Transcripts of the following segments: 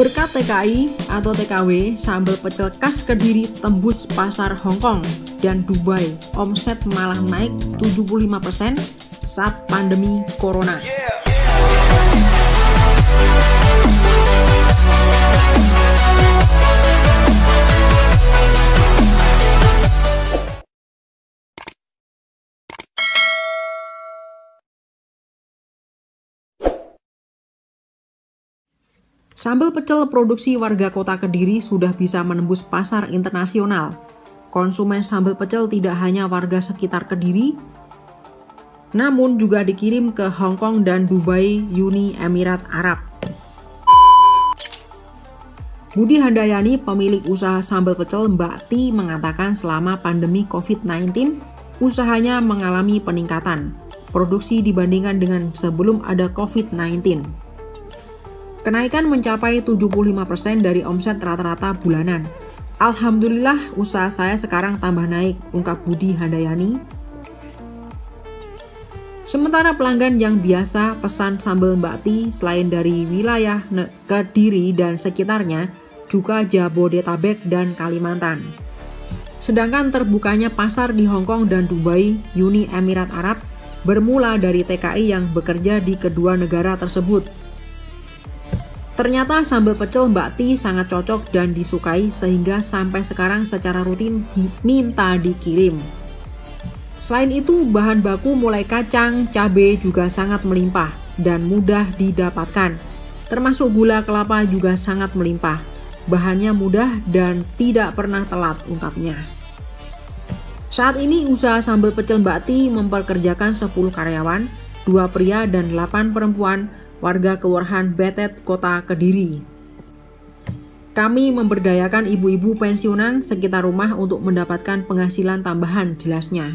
Berkat TKI atau TKW, sambal pecel khas Kediri tembus pasar Hong Kong dan Dubai. Omset malah naik 75% saat pandemi Corona. Sambal pecel produksi warga kota Kediri sudah bisa menembus pasar internasional. Konsumen sambal pecel tidak hanya warga sekitar Kediri, namun juga dikirim ke Hong Kong dan Dubai, Uni Emirat Arab. Budi Handayani, pemilik usaha sambal pecel Mbak Ti, mengatakan selama pandemi COVID-19, usahanya mengalami peningkatan produksi dibandingkan dengan sebelum ada COVID-19. Kenaikan mencapai 75% dari omset rata-rata bulanan. Alhamdulillah, usaha saya sekarang tambah naik, ungkap Budi Handayani. Sementara pelanggan yang biasa pesan sambal Mbak Ti selain dari wilayah Kediri dan sekitarnya, juga Jabodetabek dan Kalimantan. Sedangkan terbukanya pasar di Hong Kong dan Dubai, Uni Emirat Arab, bermula dari TKI yang bekerja di kedua negara tersebut. Ternyata sambal pecel Mbak Ti sangat cocok dan disukai sehingga sampai sekarang secara rutin minta dikirim. Selain itu, bahan baku mulai kacang, cabai juga sangat melimpah dan mudah didapatkan. Termasuk gula kelapa juga sangat melimpah. Bahannya mudah dan tidak pernah telat, ungkapnya. Saat ini usaha sambal pecel Mbak Ti memperkerjakan 10 karyawan, 2 pria dan 8 perempuan, warga Kelurahan Betet, Kota Kediri. Kami memberdayakan ibu-ibu pensiunan sekitar rumah untuk mendapatkan penghasilan tambahan, jelasnya.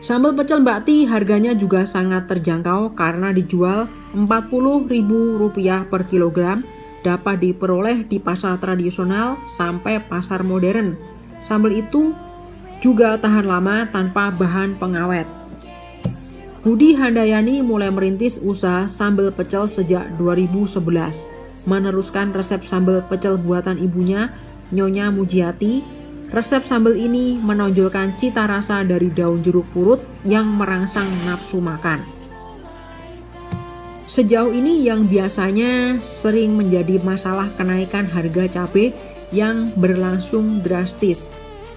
Sambal pecel Mbak Ti harganya juga sangat terjangkau karena dijual Rp40.000 per kilogram, dapat diperoleh di pasar tradisional sampai pasar modern. Sambal itu juga tahan lama tanpa bahan pengawet. Budi Handayani mulai merintis usaha sambal pecel sejak 2011, meneruskan resep sambal pecel buatan ibunya, Nyonya Mujiati. Resep sambal ini menonjolkan cita rasa dari daun jeruk purut yang merangsang nafsu makan. Sejauh ini yang biasanya sering menjadi masalah kenaikan harga cabai yang berlangsung drastis.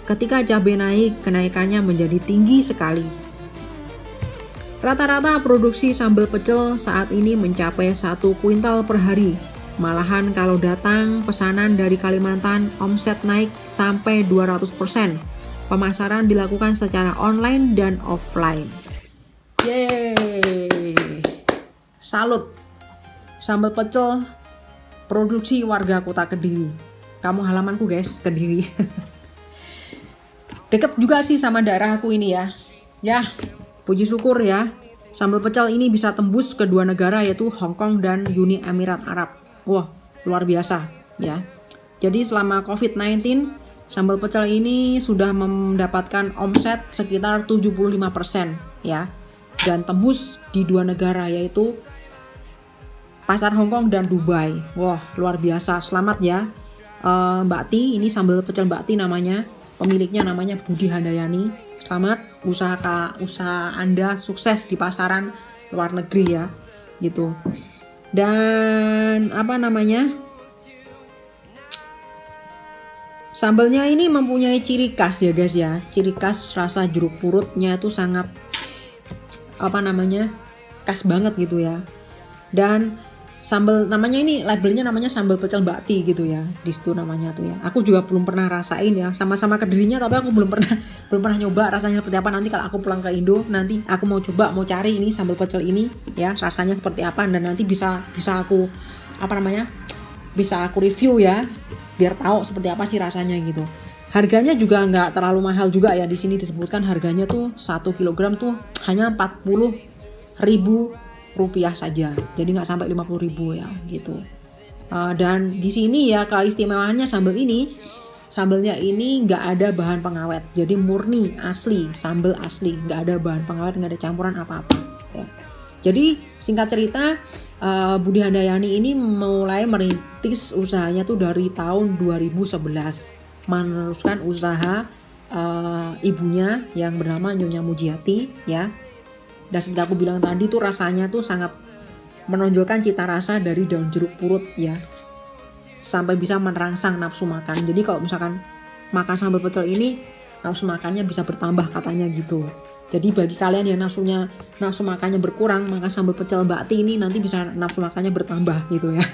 Ketika cabai naik, kenaikannya menjadi tinggi sekali. Rata-rata produksi sambal pecel saat ini mencapai 1 kuintal per hari. Malahan kalau datang pesanan dari Kalimantan, omset naik sampai 200%. Pemasaran dilakukan secara online dan offline. Yeay! Salut! Sambal pecel produksi warga kota Kediri. Kamu halamanku guys, Kediri. Deket juga sih sama daerah aku ini ya. Ya, puji syukur ya, sambal pecel ini bisa tembus ke dua negara yaitu Hong Kong dan Uni Emirat Arab. Wah, luar biasa ya. Jadi selama COVID-19, sambal pecel ini sudah mendapatkan omset sekitar 75% ya. Dan tembus di dua negara yaitu pasar Hong Kong dan Dubai. Wah, luar biasa. Selamat ya Mbak Ti, ini sambal pecel Mbak Ti namanya. Pemiliknya namanya Budi Handayani. Selamat, usaha Anda sukses di pasaran luar negeri ya, gitu. Dan sambalnya ini mempunyai ciri khas ya guys ya. Ciri khas rasa jeruk purutnya itu sangat khas banget gitu ya. Dan sambal namanya ini labelnya namanya sambal pecel Mbak Ti gitu ya, di situ namanya tuh ya. Aku juga belum pernah rasain ya, sama-sama Kedirinya tapi aku belum pernah nyoba rasanya seperti apa. Nanti kalau aku pulang ke Indo, nanti aku mau cari ini sambal pecel ini ya, rasanya seperti apa, dan nanti bisa aku review ya, biar tahu seperti apa sih rasanya gitu. Harganya juga nggak terlalu mahal juga ya, di sini disebutkan harganya tuh 1 kilogram tuh hanya Rp40.000 saja, jadi nggak sampai 50.000 ya gitu. Dan di sini ya keistimewaannya sambalnya ini nggak ada bahan pengawet, jadi murni asli, sambal asli, nggak ada bahan pengawet, nggak ada campuran apa-apa ya. Jadi Singkat cerita, Budi Handayani ini mulai merintis usahanya tuh dari tahun 2011, meneruskan usaha ibunya yang bernama Nyonya Mujiati ya. Dan seperti aku bilang tadi tuh rasanya tuh sangat menonjolkan cita rasa dari daun jeruk purut ya, sampai bisa merangsang nafsu makan. Jadi kalau misalkan makan sambal pecel ini, nafsu makannya bisa bertambah katanya gitu. Jadi bagi kalian yang nafsu makannya berkurang, maka sambal pecel Mbak Ti ini nanti bisa nafsu makannya bertambah gitu ya.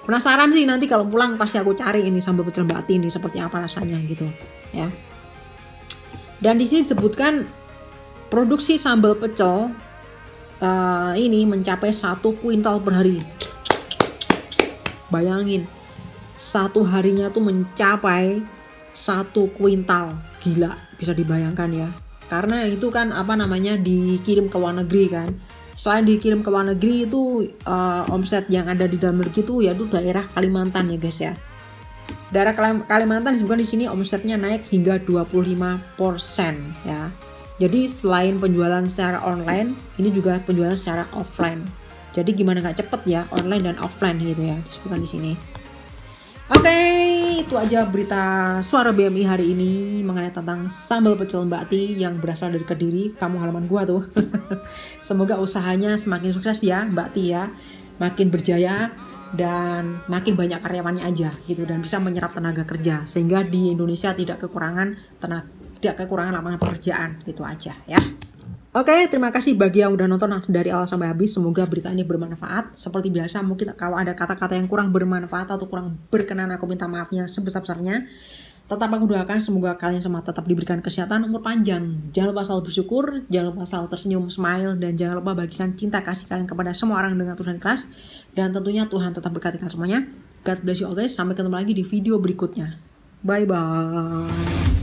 Penasaran sih, nanti kalau pulang pasti aku cari ini sambal pecel Mbak Ti ini seperti apa rasanya gitu ya. Dan di sini disebutkan produksi sambal pecel ini mencapai 1 kuintal per hari. Bayangin, 1 harinya tuh mencapai 1 kuintal. Gila, bisa dibayangkan ya. Karena itu kan dikirim ke luar negeri kan. Selain dikirim ke luar negeri itu omset yang ada di dalam negeri itu yaitu daerah Kalimantan ya guys ya. Daerah Kalimantan disebutkan di sini omsetnya naik hingga 25% ya. Jadi selain penjualan secara online, ini juga penjualan secara offline. Jadi gimana nggak cepet ya, online dan offline gitu ya, disebutkan di sini. Oke, itu aja berita Suara BMI hari ini mengenai tentang sambal pecel Mbak Ti yang berasal dari Kediri, kampung halaman gua tuh. Semoga usahanya semakin sukses ya Mbak Ti ya, makin berjaya dan makin banyak karyawannya aja gitu, dan bisa menyerap tenaga kerja sehingga di Indonesia tidak kekurangan lapangan pekerjaan gitu aja ya. Oke, terima kasih bagi yang udah nonton dari awal sampai habis. Semoga berita ini bermanfaat. Seperti biasa, mungkin kalau ada kata-kata yang kurang bermanfaat atau kurang berkenan, aku minta maafnya sebesar-besarnya. Tetap aku doakan semoga kalian semua tetap diberikan kesehatan, umur panjang. Jangan lupa selalu bersyukur, jangan lupa selalu tersenyum, smile, dan jangan lupa bagikan cinta kasih kalian kepada semua orang dengan tulus dan ikhlas. Dan tentunya Tuhan tetap berkati kalian semuanya. God bless you always. Sampai ketemu lagi di video berikutnya. Bye-bye.